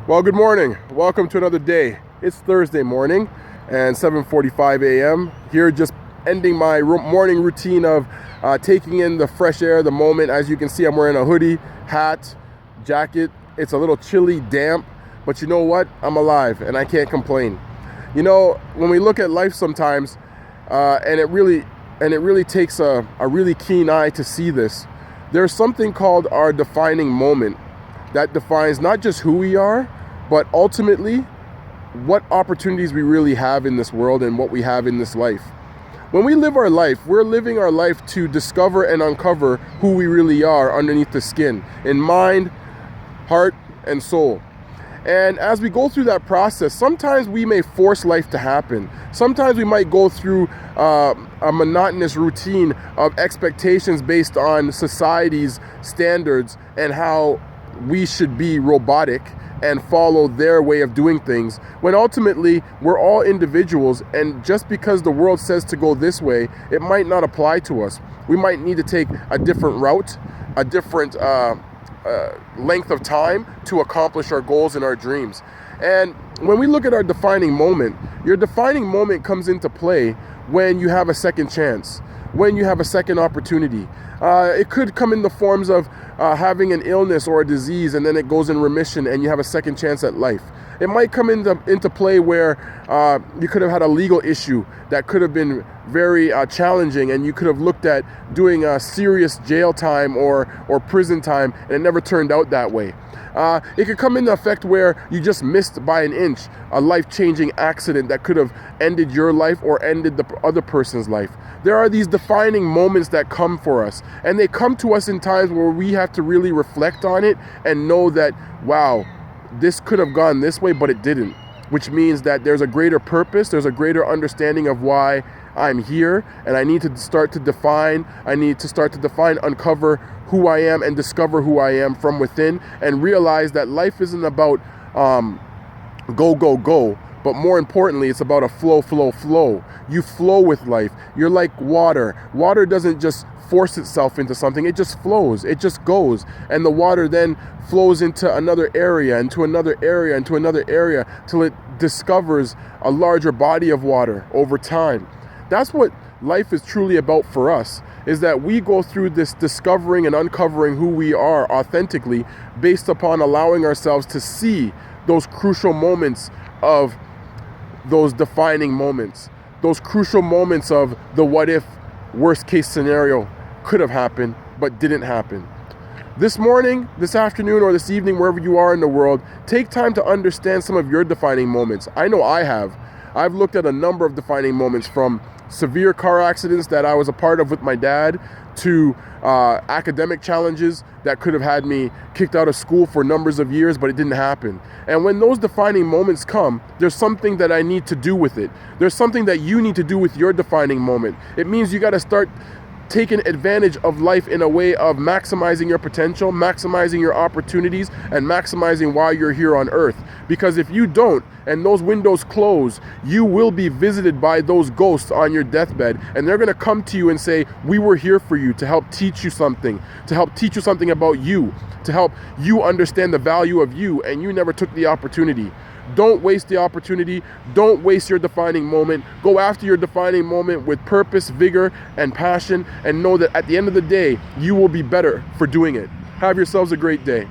Well, good morning. Welcome to another day. It's Thursday morning and 7:45 a.m. Here, just ending my morning routine of taking in the fresh air, the moment. As you can see, I'm wearing a hoodie, hat, jacket. It's a little chilly, damp, but you know what? I'm alive and I can't complain. You know, when we look at life sometimes, and it really takes a really keen eye to see this. There's something called our defining moment that defines not just who we are, but ultimately what opportunities we really have in this world and what we have in this life. When we live our life, we're living our life to discover and uncover who we really are underneath the skin, in mind, heart, and soul. And as we go through that process, sometimes we may force life to happen. Sometimes we might go through a monotonous routine of expectations based on society's standards and how we should be robotic and follow their way of doing things, when ultimately we're all individuals, and just because the world says to go this way, it might not apply to us. We might need to take a different route, a different length of time to accomplish our goals and our dreams. And when we look at our defining moment, your defining moment comes into play when you have a second chance, when you have a second opportunity. It could come in the forms of having an illness or a disease, and then it goes in remission and you have a second chance at life. It might come into play where you could have had a legal issue that could have been very challenging, and you could have looked at doing a serious jail time or prison time, and it never turned out that way. It could come into effect where you just missed by an inch a life-changing accident that could have ended your life or ended the other person's life. There are these defining moments that come for us, and they come to us in times where we have to really reflect on it and know that, wow, this could have gone this way, but it didn't, which means that there's a greater purpose, there's a greater understanding of why I'm here, and I need to start to define, uncover who I am and discover who I am from within, and realize that life isn't about go, but more importantly, it's about a flow. You flow with life. You're like water. Water doesn't just force itself into something, it just flows, it just goes, and the water then flows into another area, into another area, into another area, till it discovers a larger body of water over time. That's what life is truly about for us, is that we go through this discovering and uncovering who we are authentically, based upon allowing ourselves to see those crucial moments of those defining moments, those crucial moments of the what if, worst case scenario could have happened but didn't happen. This morning, this afternoon, or this evening, wherever you are in the world, take time to understand some of your defining moments. I know I have. I've looked at a number of defining moments, from severe car accidents that I was a part of with my dad, to academic challenges that could have had me kicked out of school for numbers of years, but it didn't happen. And when those defining moments come, there's something that I need to do with it. There's something that you need to do with your defining moment. It means you got to start taking advantage of life in a way of maximizing your potential, maximizing your opportunities, and maximizing why you're here on earth. Because if you don't, and those windows close, you will be visited by those ghosts on your deathbed, and they're going to come to you and say, we were here for you to help teach you something, about you, to help you understand the value of you, and you never took the opportunity. Don't waste the opportunity. Don't waste your defining moment. Go after your defining moment with purpose, vigor, and passion, and know that at the end of the day, you will be better for doing it. Have yourselves a great day.